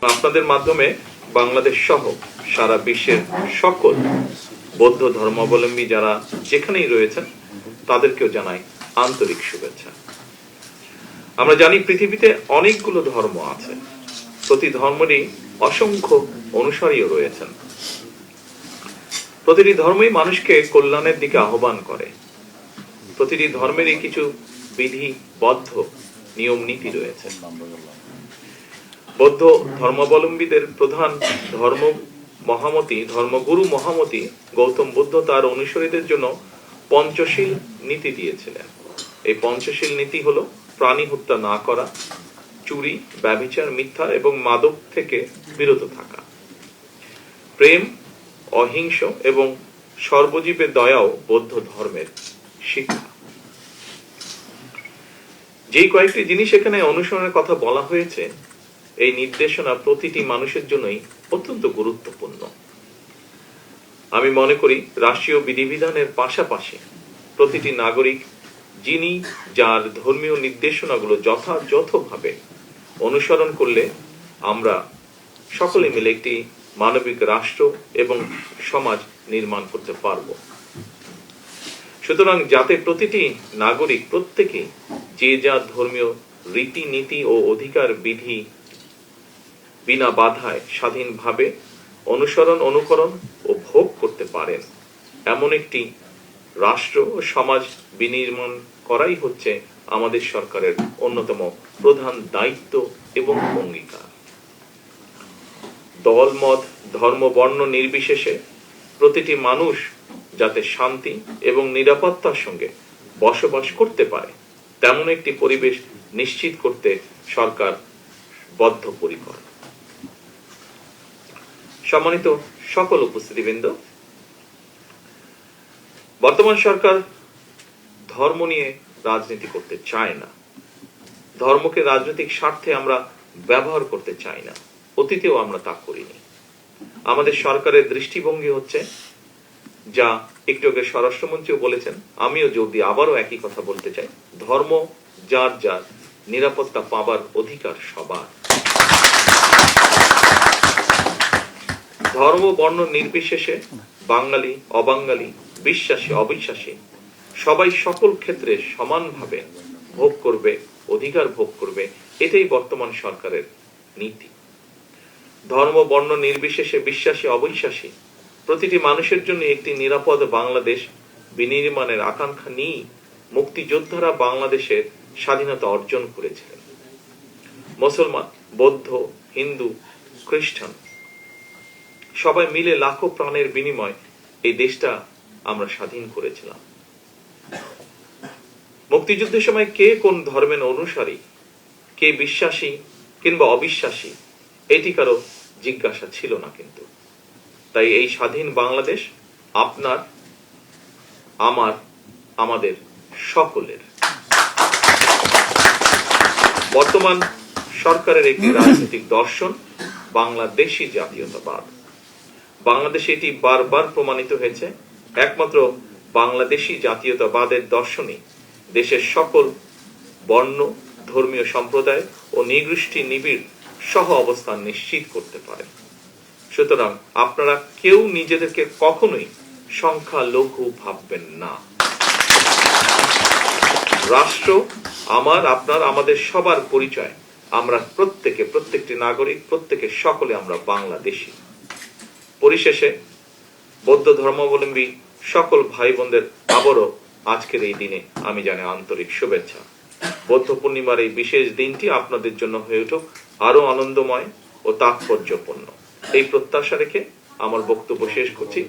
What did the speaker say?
আপনাদের মাধ্যমে বাংলাদেশ সহ সারা বিশ্বের সকল বৌদ্ধ ধর্মাবলম্বী যারা যেখানেই রয়েছেন তাদেরকেও জানাই আন্তরিক শুভেচ্ছা। আমরা জানি পৃথিবীতে অনেকগুলো ধর্ম আছে, প্রতি ধর্মেরই অসংখ্য অনুসারীও রয়েছেন। প্রতিটি ধর্মই মানুষকে কল্যাণের দিকে আহ্বান করে। প্রতিটি ধর্মেরই কিছু বিধিবদ্ধ নিয়ম নীতি রয়েছে। বৌদ্ধ ধর্মাবলম্বীদের প্রধান ধর্মগুরু মহামতি গৌতম বুদ্ধ তার অনুসারীদের জন্য পঞ্চশীল নীতি দিয়েছিলেন। এই পঞ্চশীল নীতি হলো প্রাণী হত্যা না করা, চুরি, ব্যভিচার, মিথ্যা এবং মাদক থেকে বিরত থাকা, প্রেম, অহিংস এবং সর্বজীবের দয়াও বৌদ্ধ ধর্মের শিক্ষা। যেই কয়েকটি জিনিস এখানে অনুসরণের কথা বলা হয়েছে, এই নির্দেশনা প্রতিটি মানুষের জন্যই অত্যন্ত গুরুত্বপূর্ণ। আমি মনে করি রাষ্ট্রীয় বিধিবিধানের পাশাপাশি প্রতিটি নাগরিক যিনি যার ধর্মীয় নির্দেশনাগুলো যথাযথভাবে অনুসরণ করলে আমরা সকলে মিলে একটি মানবিক রাষ্ট্র এবং সমাজ নির্মাণ করতে পারব। সুতরাং যাতে প্রতিটি নাগরিক প্রত্যেকে যে যার ধর্মীয় রীতিনীতি ও অধিকার বিধি বিনা বাধায় স্বাধীনভাবে অনুকরণ ও ভোগ করতে পারেন, এমন একটি রাষ্ট্র ও সমাজ বিনির্মাণ করাই হচ্ছে আমাদের সরকারের অন্যতম প্রধান দায়িত্ব এবং অঙ্গীকার। দল, মত, ধর্ম, বর্ণ নির্বিশেষে প্রতিটি মানুষ যাতে শান্তি এবং নিরাপত্তার সঙ্গে বসবাস করতে পারে, তেমন একটি পরিবেশ নিশ্চিত করতে সরকার বদ্ধপরিকর। সম্মানিত সকল উপস্থিতিবৃন্দ, বর্তমান সরকার ধর্ম নিয়ে রাজনীতি করতে চায় না। ধর্মকে রাজনৈতিক স্বার্থে আমরা ব্যবহার করতে চাই না, অতীতেও আমরা তা করিনি। আমাদের সরকারের দৃষ্টিভঙ্গি হচ্ছে, যা একটু আগে স্বরাষ্ট্রমন্ত্রীও বলেছেন, আমিও জোর দিয়ে আবারও একই কথা বলতে চাই, ধর্ম যার যার, নিরাপত্তা পাবার অধিকার সবার। ধর্ম বর্ণ নির্বিশেষে বাঙালি অবাঙালি, বিশ্বাসী অবিশ্বাসী সবাই সকল ক্ষেত্রে সমানভাবে ভোগ করবে, অধিকার ভোগ করবে, এটাই বর্তমান সরকারের নীতি। ধর্ম বর্ণ নির্বিশেষে বিশ্বাসী অবিশ্বাসী প্রতিটি মানুষের জন্য একটি নিরাপদ বাংলাদেশ বিনির্মাণের আকাঙ্ক্ষা নিয়ে মুক্তিযোদ্ধারা বাংলাদেশের স্বাধীনতা অর্জন করেছিলেন। মুসলমান, বৌদ্ধ, হিন্দু, খ্রিস্টান সবাই মিলে লাখো প্রাণের বিনিময় এই দেশটা আমরা স্বাধীন করেছিলাম। মুক্তিযুদ্ধের সময় কে কোন ধর্মের অনুসারী, কে বিশ্বাসী কিংবা অবিশ্বাসী, এটি কারো জিজ্ঞাসা ছিল না। কিন্তু তাই এই স্বাধীন বাংলাদেশ আপনার, আমার, আমাদের সকলের। বর্তমান সরকারের একটি রাজনৈতিক দর্শন বাংলাদেশী জাতীয়তাবাদ। বাংলাদেশে এটি বারবার প্রমাণিত হয়েছে। একমাত্র বাংলাদেশী জাতীয়তাবাদের দর্শনই দেশের সকল বর্ণ, ধর্মীয় সম্প্রদায় ও নৃগোষ্ঠী নিবিড় সহ অবস্থান নিশ্চিত করতে পারে। সুতরাং আপনারা কেউ নিজেদেরকে কখনোই সংখ্যালঘু ভাববেন না। রাষ্ট্র আমার, আপনার, আমাদের সবার পরিচয়। আমরা প্রত্যেকটি নাগরিক, সকলে আমরা বাংলাদেশী। পরিশেষে বৌদ্ধ ধর্মাবলম্বী সকল ভাই বোনদের আবারও আজকের এই দিনে আমি জানাই আন্তরিক শুভেচ্ছা। বৌদ্ধ পূর্ণিমার এই বিশেষ দিনটি আপনাদের জন্য হয়ে উঠুক আরো আনন্দময় ও তাৎপর্যপূর্ণ, এই প্রত্যাশা রেখে আমার বক্তব্য শেষ করছি।